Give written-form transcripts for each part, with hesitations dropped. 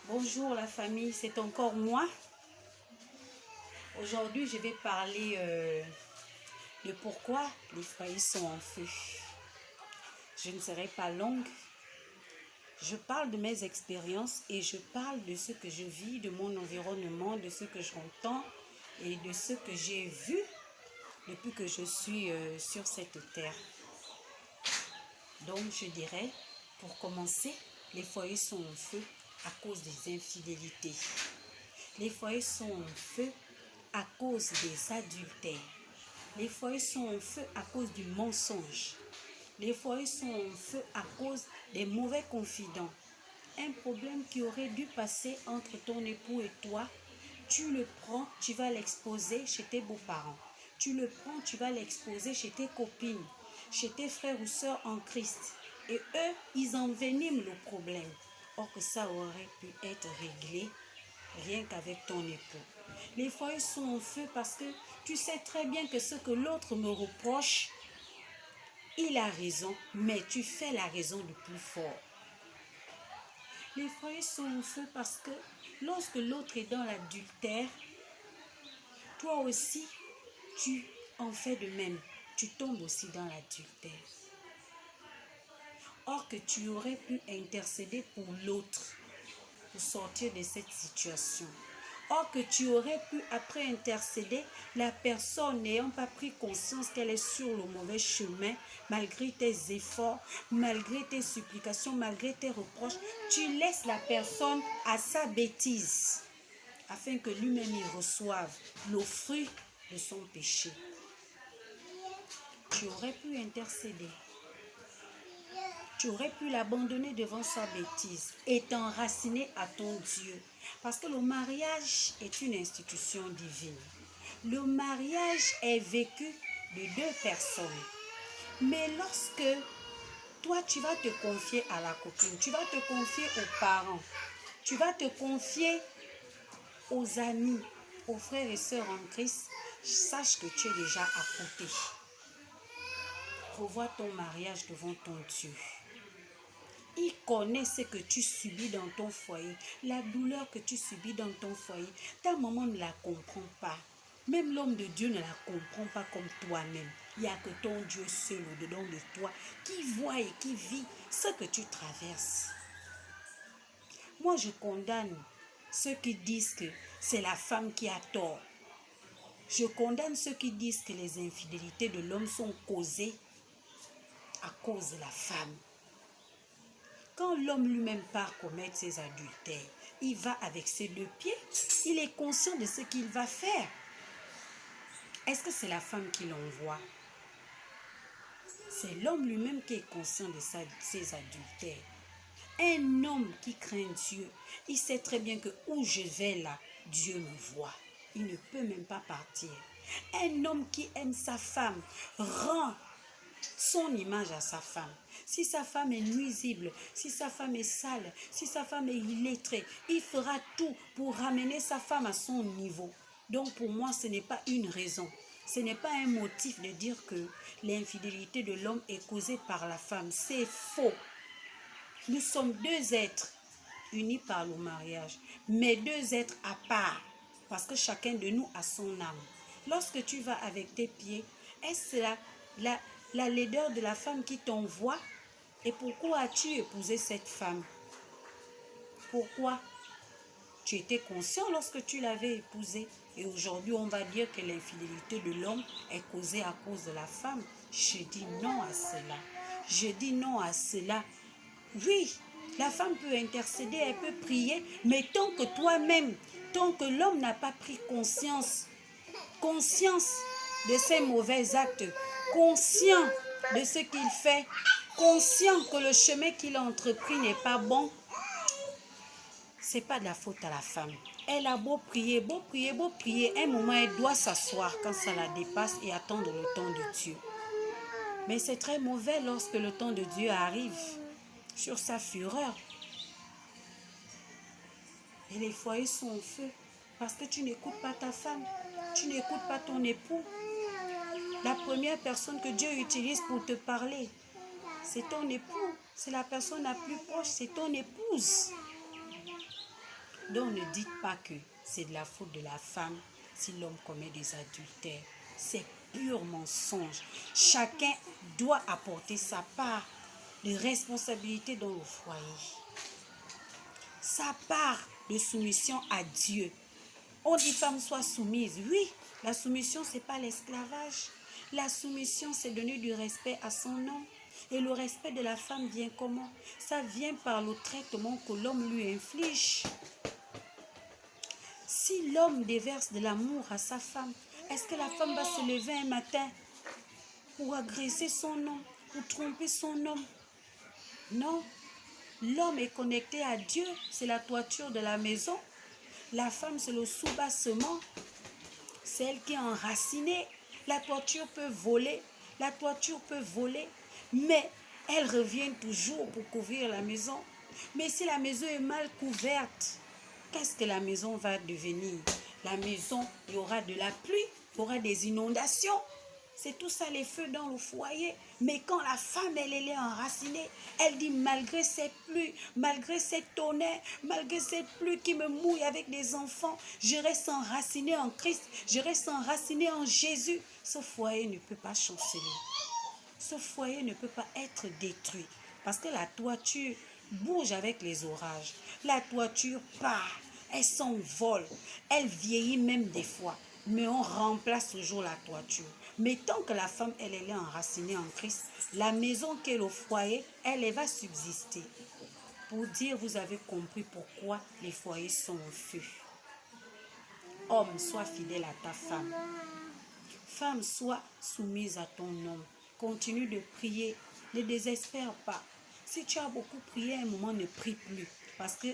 Bonjour la famille, c'est encore moi. Aujourd'hui, je vais parler de pourquoi les foyers sont en feu. Je ne serai pas longue. Je parle de mes expériences et je parle de ce que je vis, de mon environnement, de ce que j'entends et de ce que j'ai vu depuis que je suis sur cette terre. Donc, je dirais, pour commencer, les foyers sont en feu à cause des infidélités. Les foyers sont en feu à cause des adultères. Les foyers sont en feu à cause du mensonge. Les foyers sont en feu à cause des mauvais confidents. Un problème qui aurait dû passer entre ton époux et toi, tu le prends, tu vas l'exposer chez tes beaux-parents. Tu le prends, tu vas l'exposer chez tes copines, chez tes frères ou sœurs en Christ. Et eux, ils enveniment le problème. Or que ça aurait pu être réglé rien qu'avec ton époux. Les foyers sont en feu parce que tu sais très bien que ce que l'autre me reproche, il a raison, mais tu fais la raison du plus fort. Les foyers sont en feu parce que lorsque l'autre est dans l'adultère, toi aussi, tu en fais de même. Tu tombes aussi dans l'adultère. Or que tu aurais pu intercéder pour l'autre, pour sortir de cette situation. Or que tu aurais pu, après intercéder, la personne n'ayant pas pris conscience qu'elle est sur le mauvais chemin, malgré tes efforts, malgré tes supplications, malgré tes reproches, tu laisses la personne à sa bêtise, afin que lui-même il reçoive le fruit de son péché. Tu aurais pu intercéder. Tu aurais pu l'abandonner devant sa bêtise et t'enraciner à ton Dieu. Parce que le mariage est une institution divine. Le mariage est vécu de deux personnes. Mais lorsque toi, tu vas te confier à la copine, tu vas te confier aux parents, tu vas te confier aux amis, aux frères et sœurs en Christ, sache que tu es déjà à côté. Revois ton mariage devant ton Dieu. Il connaît ce que tu subis dans ton foyer, la douleur que tu subis dans ton foyer. Ta maman ne la comprend pas. Même l'homme de Dieu ne la comprend pas comme toi-même. Il n'y a que ton Dieu seul au-dedans de toi qui voit et qui vit ce que tu traverses. Moi, je condamne ceux qui disent que c'est la femme qui a tort. Je condamne ceux qui disent que les infidélités de l'homme sont causées à cause de la femme. Quand l'homme lui-même part commettre ses adultères, il va avec ses deux pieds, il est conscient de ce qu'il va faire. Est-ce que c'est la femme qui l'envoie? C'est l'homme lui-même qui est conscient de ses adultères. Un homme qui craint Dieu, il sait très bien que où je vais là, Dieu me voit. Il ne peut même pas partir. Un homme qui aime sa femme rend son image à sa femme. Si sa femme est nuisible, si sa femme est sale, si sa femme est illettrée, il fera tout pour ramener sa femme à son niveau. Donc pour moi, ce n'est pas une raison. Ce n'est pas un motif de dire que l'infidélité de l'homme est causée par la femme. C'est faux. Nous sommes deux êtres unis par le mariage, mais deux êtres à part, parce que chacun de nous a son âme. Lorsque tu vas avec tes pieds, est-ce la laideur de la femme qui t'envoie? Et pourquoi as-tu épousé cette femme? Pourquoi? Tu étais conscient lorsque tu l'avais épousée. Et aujourd'hui, on va dire que l'infidélité de l'homme est causée à cause de la femme. Je dis non à cela. Je dis non à cela. Oui, la femme peut intercéder, elle peut prier, mais tant que toi-même, tant que l'homme n'a pas pris conscience de ses mauvais actes, conscient de ce qu'il fait, conscient que le chemin qu'il a entrepris n'est pas bon, c'est pas de la faute à la femme. Elle a beau prier, un moment elle doit s'asseoir quand ça la dépasse et attendre le temps de Dieu. Mais c'est très mauvais lorsque le temps de Dieu arrive sur sa fureur. Et les foyers sont en feu parce que tu n'écoutes pas ta femme, tu n'écoutes pas ton époux. La première personne que Dieu utilise pour te parler, c'est ton époux. C'est la personne la plus proche, c'est ton épouse. Donc ne dites pas que c'est de la faute de la femme si l'homme commet des adultères. C'est pur mensonge. Chacun doit apporter sa part de responsabilité dans le foyer. Sa part de soumission à Dieu. On dit femme soit soumise. Oui, la soumission, ce n'est pas l'esclavage. La soumission, c'est donner du respect à son homme. Et le respect de la femme vient comment? Ça vient par le traitement que l'homme lui inflige. Si l'homme déverse de l'amour à sa femme, est-ce que la femme va se lever un matin pour agresser son homme, pour tromper son homme? Non. L'homme est connecté à Dieu, c'est la toiture de la maison. La femme, c'est le soubassement. C'est elle qui est enracinée. La toiture peut voler, mais elle revient toujours pour couvrir la maison. Mais si la maison est mal couverte, qu'est-ce que la maison va devenir? La maison, il y aura de la pluie, il y aura des inondations. C'est tout ça les feux dans le foyer. Mais quand la femme, elle est enracinée, elle dit malgré ces pluies, malgré ces tonnerres, malgré ces pluies qui me mouillent avec des enfants, je reste enracinée en Christ, je reste enracinée en Jésus. Ce foyer ne peut pas chanceler. Ce foyer ne peut pas être détruit. Parce que la toiture bouge avec les orages. La toiture part, elle s'envole, elle vieillit même des fois. Mais on remplace toujours la toiture. Mais tant que la femme, elle est enracinée en Christ, la maison qu'est le foyer, elle va subsister. Pour dire, vous avez compris pourquoi les foyers sont en feu. Homme, sois fidèle à ta femme. Femme, sois soumise à ton homme. Continue de prier. Ne désespère pas. Si tu as beaucoup prié, à un moment, ne prie plus. Parce que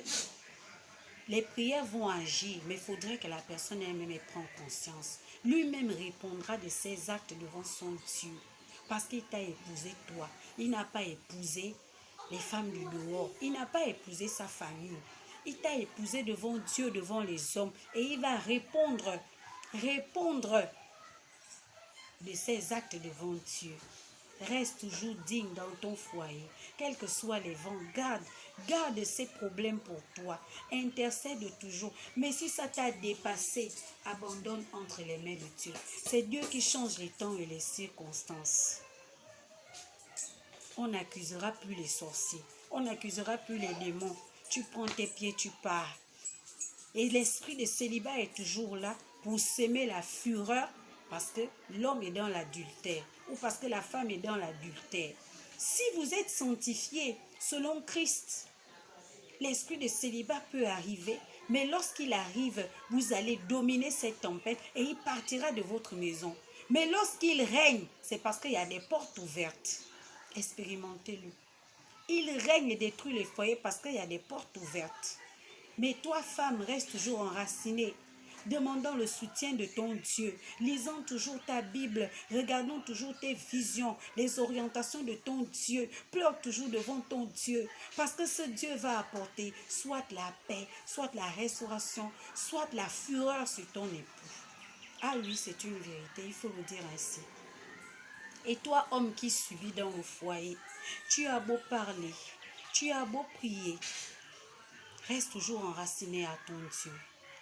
les prières vont agir, mais il faudrait que la personne elle-même prenne conscience. Lui-même répondra de ses actes devant son Dieu. Parce qu'il t'a épousé toi. Il n'a pas épousé les femmes du dehors. Il n'a pas épousé sa famille. Il t'a épousé devant Dieu, devant les hommes. Et il va répondre de ses actes devant Dieu. Reste toujours digne dans ton foyer. Quels que soient les vents, garde ces problèmes pour toi. Intercède toujours. Mais si ça t'a dépassé, abandonne entre les mains de Dieu. C'est Dieu qui change les temps et les circonstances. On n'accusera plus les sorciers. On n'accusera plus les démons. Tu prends tes pieds, tu pars. Et l'esprit de célibat est toujours là pour s'aimer la fureur parce que l'homme est dans l'adultère ou parce que la femme est dans l'adultère. Si vous êtes sanctifié selon Christ, l'esprit de célibat peut arriver, mais lorsqu'il arrive, vous allez dominer cette tempête et il partira de votre maison. Mais lorsqu'il règne, c'est parce qu'il y a des portes ouvertes. Expérimentez-le. Il règne et détruit les foyers parce qu'il y a des portes ouvertes. Mais toi, femme, reste toujours enracinée. Demandons le soutien de ton Dieu. Lisons toujours ta Bible. Regardons toujours tes visions, les orientations de ton Dieu. Pleure toujours devant ton Dieu. Parce que ce Dieu va apporter soit la paix, soit la restauration, soit la fureur sur ton époux. Ah oui, c'est une vérité, il faut le dire ainsi. Et toi, homme qui subis dans le foyer, tu as beau parler, tu as beau prier, reste toujours enraciné à ton Dieu.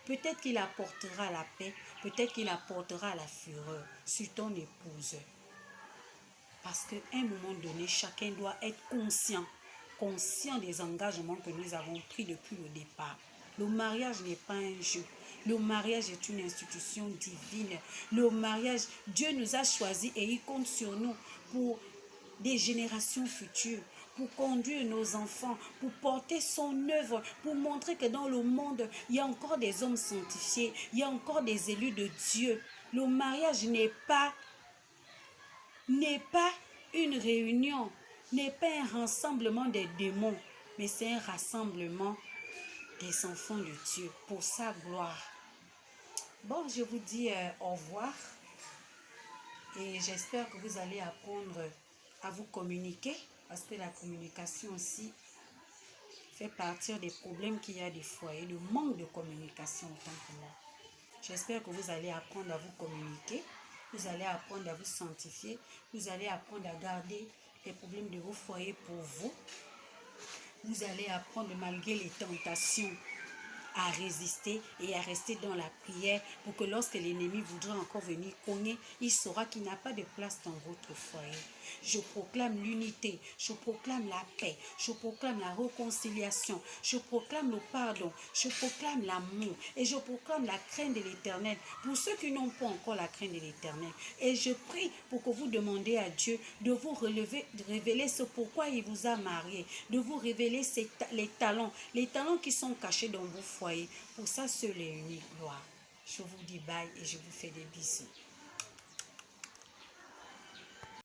Peut-être qu'il apportera la paix, peut-être qu'il apportera la fureur sur ton épouse. Parce qu'à un moment donné, chacun doit être conscient des engagements que nous avons pris depuis le départ. Le mariage n'est pas un jeu. Le mariage est une institution divine. Le mariage, Dieu nous a choisis et il compte sur nous pour des générations futures, pour conduire nos enfants, pour porter son œuvre, pour montrer que dans le monde, il y a encore des hommes sanctifiés, il y a encore des élus de Dieu. Le mariage n'est pas une réunion, n'est pas un rassemblement des démons, mais c'est un rassemblement des enfants de Dieu pour sa gloire. Bon, je vous dis au revoir et j'espère que vous allez apprendre à vous communiquer parce que la communication aussi fait partie des problèmes qu'il y a des foyers, le manque de communication autant que moi. J'espère que vous allez apprendre à vous communiquer, vous allez apprendre à vous sanctifier, vous allez apprendre à garder les problèmes de vos foyers pour vous. Vous allez apprendre malgré les tentations à résister et à rester dans la prière pour que lorsque l'ennemi voudra encore venir cogner, il saura qu'il n'a pas de place dans votre foyer. Je proclame l'unité, je proclame la paix, je proclame la réconciliation, je proclame le pardon, je proclame l'amour et je proclame la crainte de l'Éternel pour ceux qui n'ont pas encore la crainte de l'Éternel. Et je prie pour que vous demandiez à Dieu de vous révéler ce pourquoi il vous a marié, de vous révéler les talents qui sont cachés dans vos foyers. Pour ça, seul et unique gloire. Je vous dis bye et je vous fais des bisous.